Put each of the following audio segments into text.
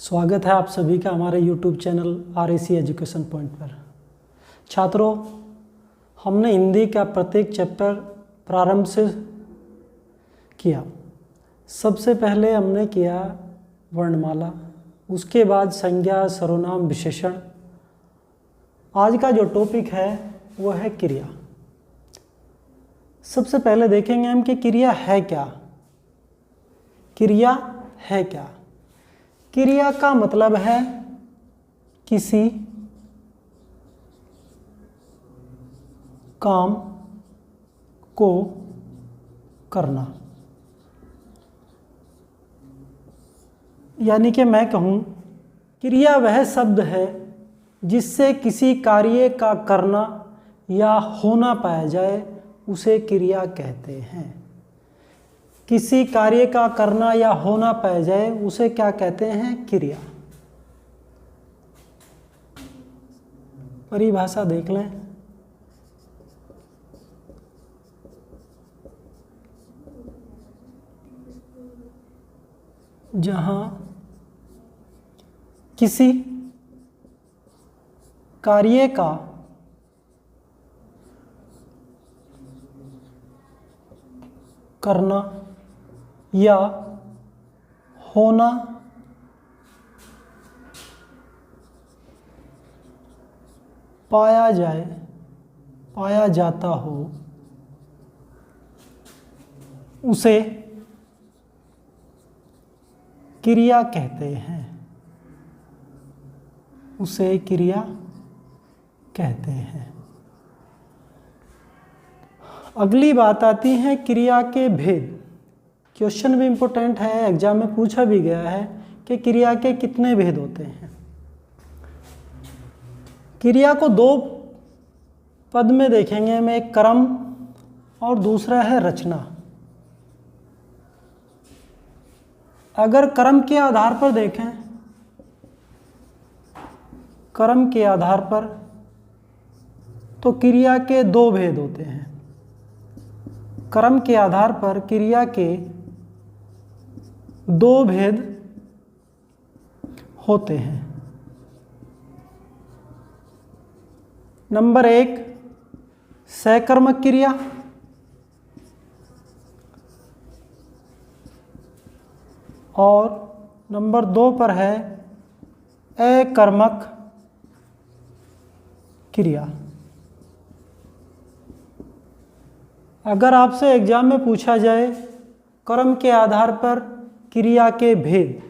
स्वागत है आप सभी का हमारे YouTube channel RAC education point पर। छात्रों, हमने हिंदी का प्रत्येक चैप्टर प्रारंभ से किया। सबसे पहले हमने किया वर्णमाला, उसके बाद संज्ञा, सर्वनाम, विशेषण। आज का जो टॉपिक है वो है क्रिया। सबसे पहले देखेंगे हम कि क्रिया है क्या। क्रिया है क्या? क्रिया का मतलब है किसी काम को करना। यानी कि मैं कहूँ, क्रिया वह शब्द है जिससे किसी कार्य का करना या होना पाया जाए, उसे क्रिया कहते हैं। किसी कार्य का करना या होना पाया जाए उसे क्या कहते हैं? क्रिया। परिभाषा देख लें। जहां किसी कार्य का करना या होना पाया जाता हो, उसे क्रिया कहते हैं। उसे क्रिया कहते हैं। अगली बात आती है क्रिया के भेद। क्वेश्चन भी इम्पोर्टेंट है, एग्जाम में पूछा भी गया है कि क्रिया के कितने भेद होते हैं। क्रिया को दो पद में देखेंगे हम, एक कर्म और दूसरा है रचना। अगर कर्म के आधार पर देखें, कर्म के आधार पर तो क्रिया के दो भेद होते हैं। कर्म के आधार पर क्रिया के दो भेद होते हैं। नंबर 1 सकर्मक क्रिया और नंबर 2 पर है अकर्मक क्रिया। अगर आपसे एग्जाम में पूछा जाए कर्म के आधार पर क्रिया के भेद,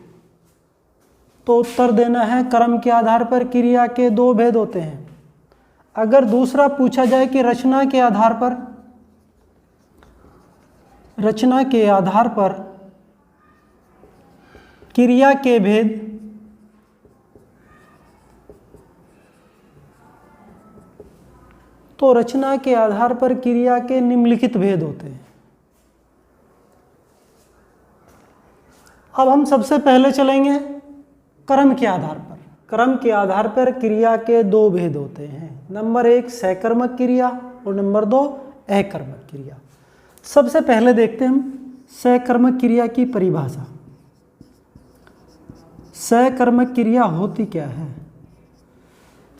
तो उत्तर देना है कर्म के आधार पर क्रिया के दो भेद होते हैं। अगर दूसरा पूछा जाए कि रचना के आधार पर क्रिया के भेद, तो रचना के आधार पर क्रिया के निम्नलिखित भेद होते हैं। अब हम सबसे पहले चलेंगे कर्म के आधार पर। कर्म के आधार पर क्रिया के दो भेद होते हैं। नंबर 1 सकर्मक क्रिया और नंबर 2 अकर्मक क्रिया। सबसे पहले देखते हैं हम सकर्मक क्रिया की परिभाषा। सकर्मक क्रिया होती क्या है?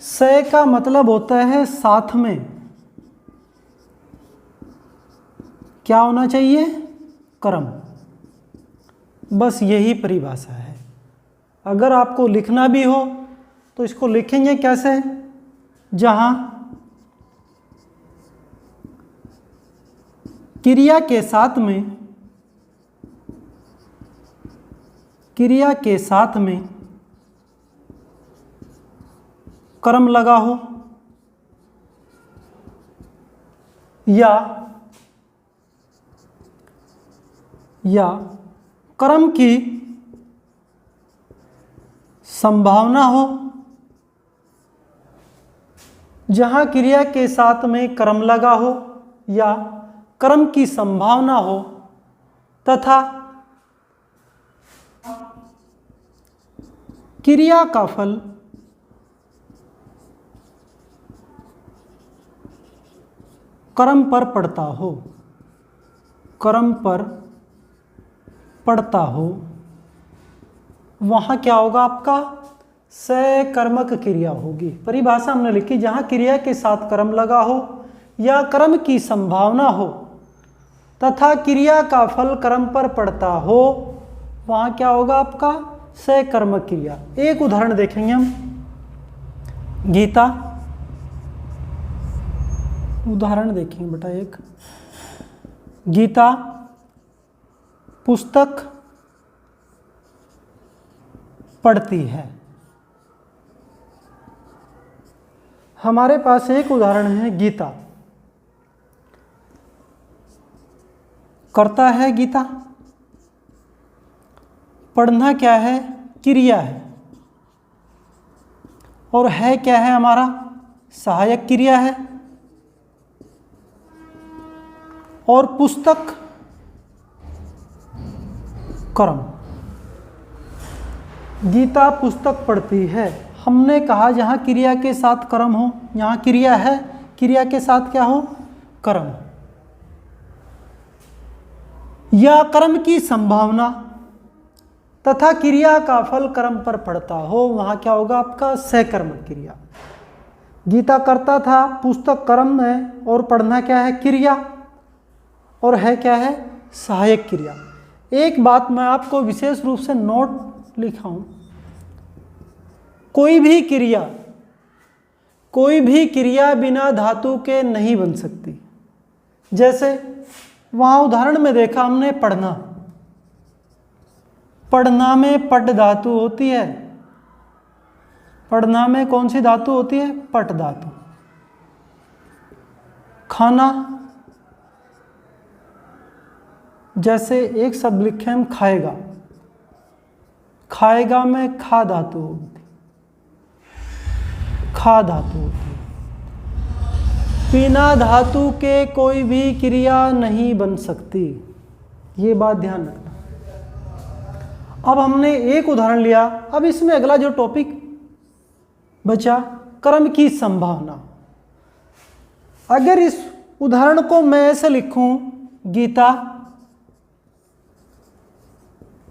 स का मतलब होता है साथ में। क्या होना चाहिए? कर्म। बस यही परिभाषा है। अगर आपको लिखना भी हो तो इसको लिखेंगे कैसे? जहां क्रिया के साथ में कर्म लगा हो या कर्म की संभावना हो। जहां क्रिया के साथ में कर्म लगा हो या कर्म की संभावना हो तथा क्रिया का फल कर्म पर पड़ता हो, कर्म पर पड़ता हो, वहाँ क्या होगा आपका सकर्मक क्रिया होगी। परिभाषा हमने लिखी, जहाँ क्रिया के साथ कर्म लगा हो या कर्म की संभावना हो तथा क्रिया का फल कर्म पर पड़ता हो, वहाँ क्या होगा आपका सकर्मक क्रिया। एक उदाहरण देखेंगे हम, गीता, उदाहरण देखेंगे बेटा। एक गीता पुस्तक पढ़ती है। हमारे पास एक उदाहरण है, गीता करता है, गीता पढ़ना क्या है, क्रिया है, और है क्या है हमारा सहायक क्रिया है, और पुस्तक कर्म। गीता पुस्तक पढ़ती है, हमने कहा जहाँ क्रिया के साथ कर्म हो, यहाँ क्रिया है, क्रिया के साथ क्या हो कर्म, या कर्म की संभावना तथा क्रिया का फल कर्म पर पड़ता हो, वहाँ क्या होगा आपका सकर्मक क्रिया। गीता करता था, पुस्तक कर्म है, और पढ़ना क्या है क्रिया, और है क्या है सहायक क्रिया। एक बात मैं आपको विशेष रूप से नोट लिखा हूँ, कोई भी क्रिया बिना धातु के नहीं बन सकती। जैसे वहाँ उदाहरण में देखा हमने पढ़ना, पढ़ना में पट धातु होती है, पढ़ना में कौन सी धातु होती है पट धातु। खाना, जैसे एक शब्द लिखे हम खाएगा, खाएगा में खा धातु होती, खा धातु होती है। बिना धातु के कोई भी क्रिया नहीं बन सकती, ये बात ध्यान रखना। अब हमने एक उदाहरण लिया, अब इसमें अगला जो टॉपिक बचा कर्म की संभावना। अगर इस उदाहरण को मैं ऐसे लिखूं, गीता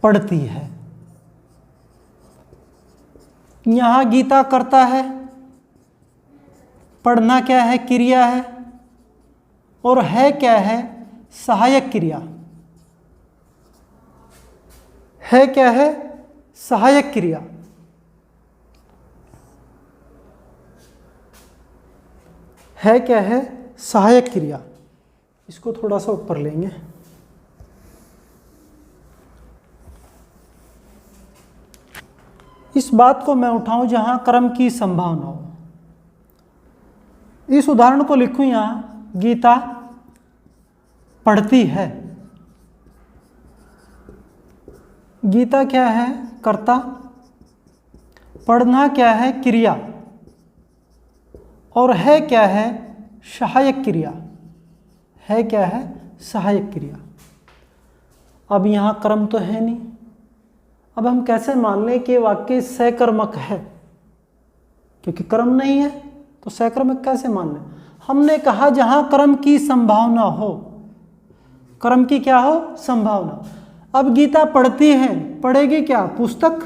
पढ़ती है, यहां गीता करता है, पढ़ना क्या है क्रिया है, और है क्या है सहायक क्रिया, है क्या है सहायक क्रिया। है क्या है सहायक क्रिया। इसको थोड़ा सा ऊपर लेंगे। इस बात को मैं उठाऊं जहां कर्म की संभावना हो। इस उदाहरण को लिखूं, यहां गीता पढ़ती है, गीता क्या है कर्ता, पढ़ना क्या है क्रिया, और है क्या है सहायक क्रिया, है क्या है सहायक क्रिया। अब यहाँ कर्म तो है नहीं, अब हम कैसे मान लें कि वाक्य सकर्मक है, क्योंकि कर्म नहीं है तो सकर्मक कैसे मान लें। हमने कहा जहाँ कर्म की संभावना हो, कर्म की क्या हो संभावना। अब गीता पढ़ती है, पढ़ेगी क्या पुस्तक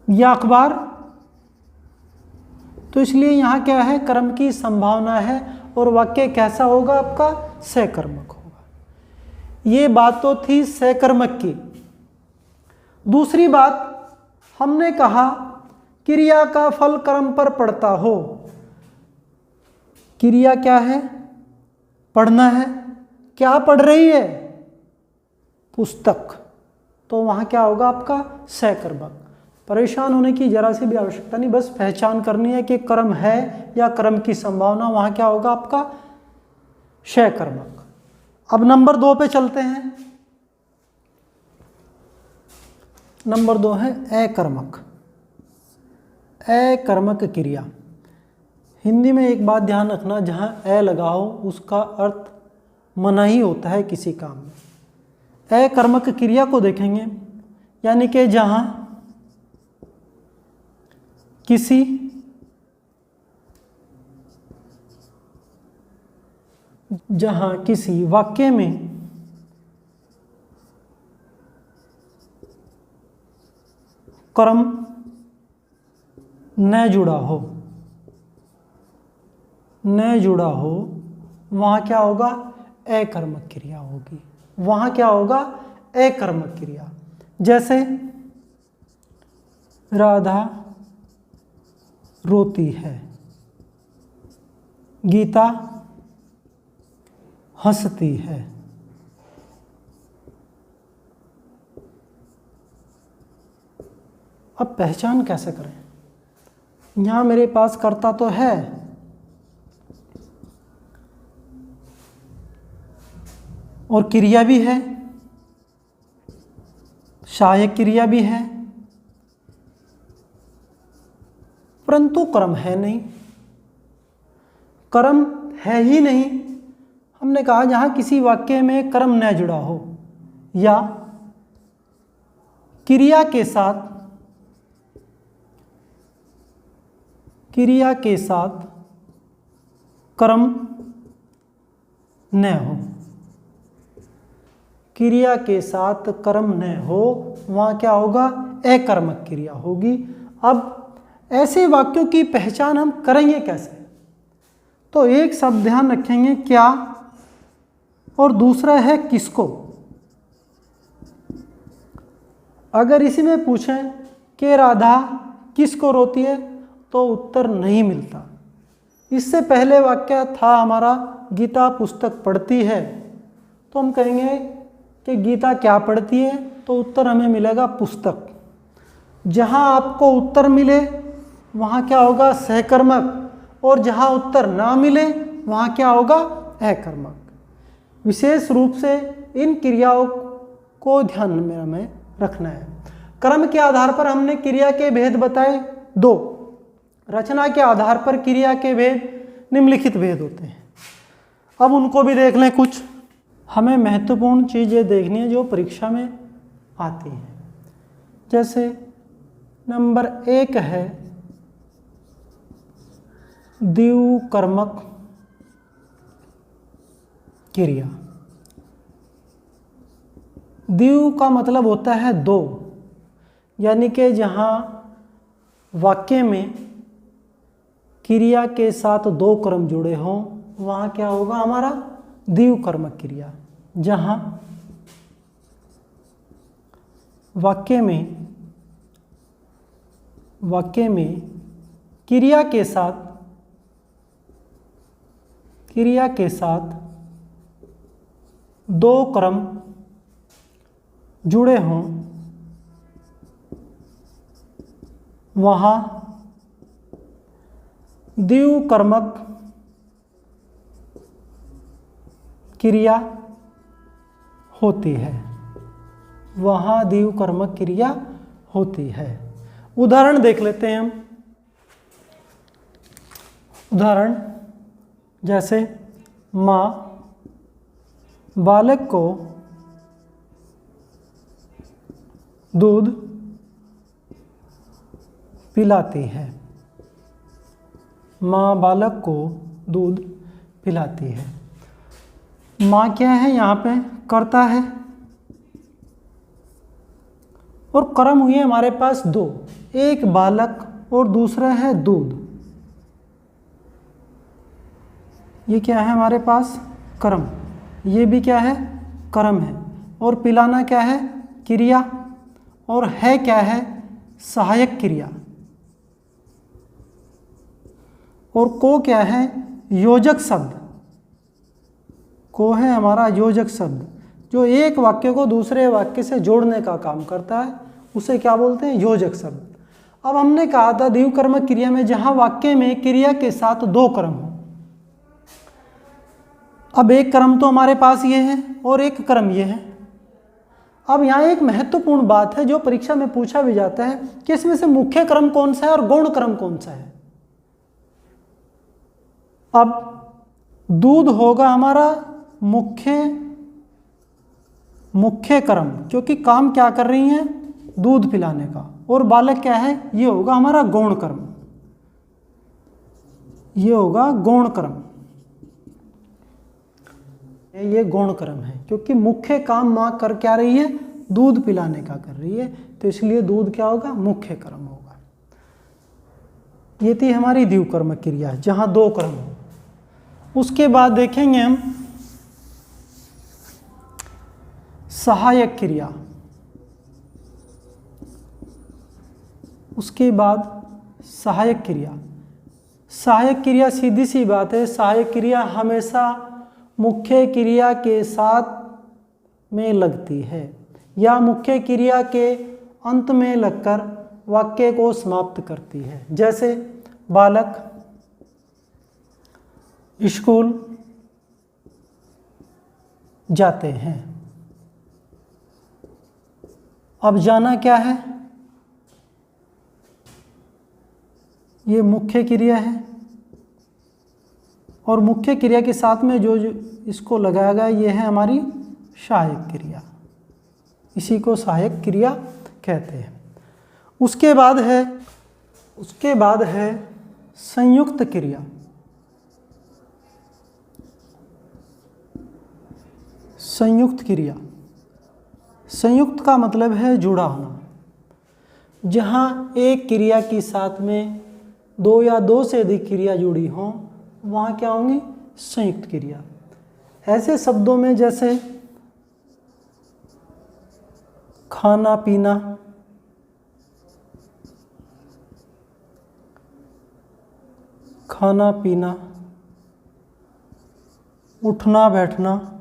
या अखबार, तो इसलिए यहाँ क्या है कर्म की संभावना है, और वाक्य कैसा होगा आपका सकर्मक होगा। ये बात तो थी सकर्मक की। दूसरी बात हमने कहा क्रिया का फल कर्म पर पड़ता हो, क्रिया क्या है पढ़ना है, क्या पढ़ रही है पुस्तक, तो वहाँ क्या होगा आपका सकर्मक। परेशान होने की जरा सी भी आवश्यकता नहीं, बस पहचान करनी है कि कर्म है या कर्म की संभावना, वहाँ क्या होगा आपका सकर्मक। अब नंबर 2 पे चलते हैं। नंबर 2 है अकर्मक। अकर्मक क्रिया। हिंदी में एक बात ध्यान रखना, जहाँ अ लगाओ उसका अर्थ मना ही होता है किसी काम में। अकर्मक क्रिया को देखेंगे, यानी कि जहाँ किसी वाक्य में कर्म न जुड़ा हो, न जुड़ा हो, वहाँ क्या होगा? अकर्मक क्रिया होगी। वहाँ क्या होगा? अकर्मक क्रिया। जैसे राधा रोती है, गीता हंसती है। अब पहचान कैसे करें? यहाँ मेरे पास कर्ता तो है, और क्रिया भी है, सहायक क्रिया भी है, परंतु कर्म है नहीं। कर्म है ही नहीं। हमने कहा जहाँ किसी वाक्य में कर्म न जुड़ा हो या क्रिया के साथ कर्म न हो, क्रिया के साथ कर्म न हो, वहाँ क्या होगा? अकर्मक क्रिया होगी। अब ऐसे वाक्यों की पहचान हम करेंगे कैसे? तो एक शब्द ध्यान रखेंगे, क्या, और दूसरा है किसको। अगर इसी में पूछें कि राधा किसको रोती है, तो उत्तर नहीं मिलता। इससे पहले वाक्य था हमारा गीता पुस्तक पढ़ती है, तो हम कहेंगे कि गीता क्या पढ़ती है, तो उत्तर हमें मिलेगा पुस्तक। जहाँ आपको उत्तर मिले वहाँ क्या होगा? सहकर्मक, और जहाँ उत्तर ना मिले वहाँ क्या होगा? अकर्मक। विशेष रूप से इन क्रियाओं को ध्यान में हमें रखना है। कर्म के आधार पर हमने क्रिया के भेद बताए 2, रचना के आधार पर क्रिया के भेद निम्नलिखित भेद होते हैं। अब उनको भी देख लें। कुछ हमें महत्वपूर्ण चीज़ें देखनी है जो परीक्षा में आती हैं। जैसे नंबर 1 है द्विकर्मक क्रिया। द्वि का मतलब होता है 2, यानी कि जहाँ वाक्य में क्रिया के साथ 2 कर्म जुड़े हों, वहाँ क्या होगा? हमारा द्विकर्मक क्रिया। जहाँ वाक्य में क्रिया के साथ 2 कर्म जुड़े हों, वहाँ द्विकर्मक क्रिया होती है। वहाँ द्विकर्मक क्रिया होती है। उदाहरण देख लेते हैं हम। उदाहरण जैसे माँ बालक को दूध पिलाती है। माँ बालक को दूध पिलाती है। माँ क्या है? यहाँ पे कर्ता है, और कर्म हुए हमारे पास 2, एक बालक और दूसरा है दूध। ये क्या है हमारे पास? कर्म। ये भी क्या है? कर्म है। और पिलाना क्या है? क्रिया। और है क्या है? सहायक क्रिया। और को क्या है? योजक शब्द। को है हमारा योजक शब्द, जो एक वाक्य को दूसरे वाक्य से जोड़ने का काम करता है, उसे क्या बोलते हैं? योजक शब्द। अब हमने कहा था द्विकर्मक क्रिया में जहां वाक्य में क्रिया के साथ 2 कर्म हो। अब एक कर्म तो हमारे पास ये है और एक कर्म ये है। अब यहाँ एक महत्वपूर्ण बात है जो परीक्षा में पूछा भी जाता है कि इसमें से मुख्य क्रम कौन सा है और गौण क्रम कौन सा है। अब दूध होगा हमारा मुख्य क्रम, क्योंकि काम क्या कर रही है? दूध पिलाने का। और बालक क्या है? ये होगा हमारा गौण क्रम। ये होगा गौण क्रम। ये गौण क्रम है, क्योंकि मुख्य काम माँ कर क्या रही है? दूध पिलाने का कर रही है। तो इसलिए दूध क्या होगा, मुख्य कर्म होगा। ये थी हमारी द्विकर्म क्रिया जहाँ 2 कर्म हो। उसके बाद देखेंगे हम सहायक क्रिया। उसके बाद सहायक क्रिया। सहायक क्रिया सीधी सी बात है, सहायक क्रिया हमेशा मुख्य क्रिया के साथ में लगती है या मुख्य क्रिया के अंत में लगकर वाक्य को समाप्त करती है। जैसे बालक स्कूल जाते हैं। अब जाना क्या है, ये मुख्य क्रिया है और मुख्य क्रिया के साथ में जो इसको लगाया गया ये है हमारी सहायक क्रिया। इसी को सहायक क्रिया कहते हैं। उसके बाद है संयुक्त क्रिया। संयुक्त क्रिया, संयुक्त का मतलब है जुड़ा होना। जहाँ एक क्रिया के साथ में 2 या 2 से अधिक क्रिया जुड़ी हों वहाँ क्या होंगी, संयुक्त क्रिया। ऐसे शब्दों में जैसे खाना पीना, खाना पीना, उठना बैठना,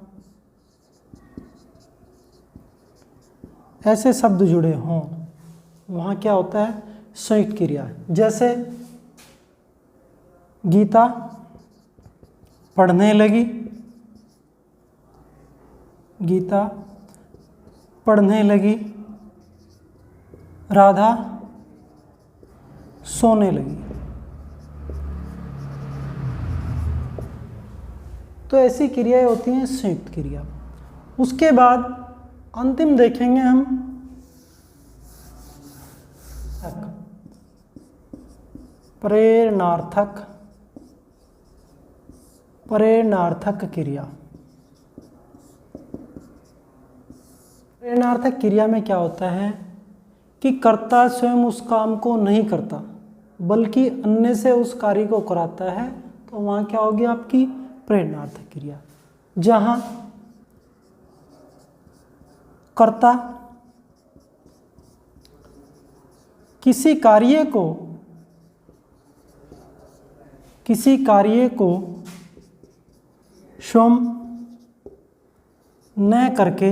ऐसे शब्द जुड़े हों वहाँ क्या होता है, संयुक्त क्रिया। जैसे गीता पढ़ने लगी, गीता पढ़ने लगी, राधा सोने लगी। तो ऐसी क्रियाएं होती हैं संयुक्त क्रिया। उसके बाद अंतिम देखेंगे हम प्रेरणार्थक, प्रेरणार्थक क्रिया। प्रेरणार्थक क्रिया में क्या होता है कि कर्ता स्वयं उस काम को नहीं करता बल्कि अन्य से उस कार्य को कराता है, तो वहाँ क्या होगी आपकी प्रेरणार्थक क्रिया। जहाँ कर्ता किसी कार्य को स्वयं न करके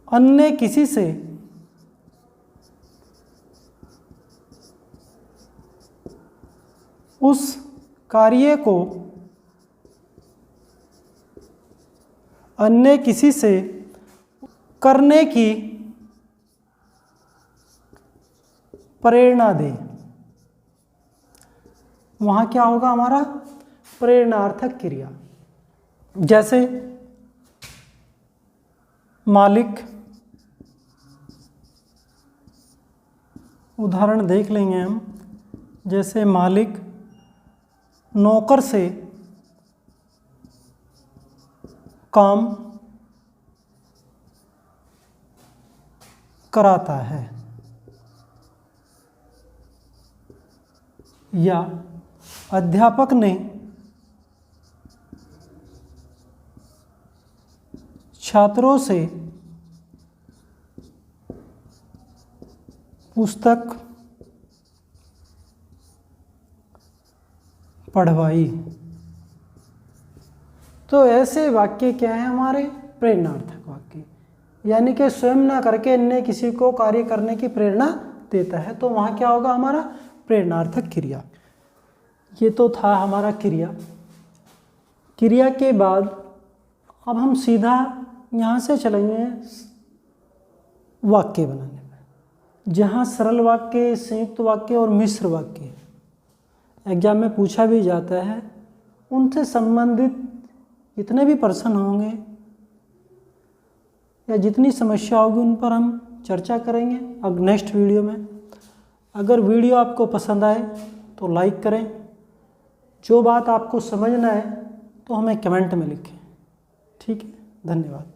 अन्य किसी से उस कार्य को अन्य किसी से करने की प्रेरणा दे, वहाँ क्या होगा हमारा प्रेरणार्थक क्रिया। जैसे मालिक, उदाहरण देख लेंगे हम। जैसे मालिक नौकर से काम कराता है, या अध्यापक ने छात्रों से पुस्तक पढ़वाई। तो ऐसे वाक्य क्या है हमारे प्रेरणार्थक वाक्य, यानी कि स्वयं ना करके अन्य किसी को कार्य करने की प्रेरणा देता है, तो वहाँ क्या होगा हमारा प्रेरणार्थक क्रिया। ये तो था हमारा क्रिया। क्रिया के बाद अब हम सीधा यहाँ से चलेंगे वाक्य बनाने में, जहाँ सरल वाक्य, संयुक्त वाक्य और मिश्र वाक्य एग्जाम में पूछा भी जाता है। उनसे संबंधित जितने भी प्रश्न होंगे या जितनी समस्या होगी उन पर हम चर्चा करेंगे अब नेक्स्ट वीडियो में। अगर वीडियो आपको पसंद आए तो लाइक करें, जो बात आपको समझना है तो हमें कमेंट में लिखें। ठीक है, धन्यवाद।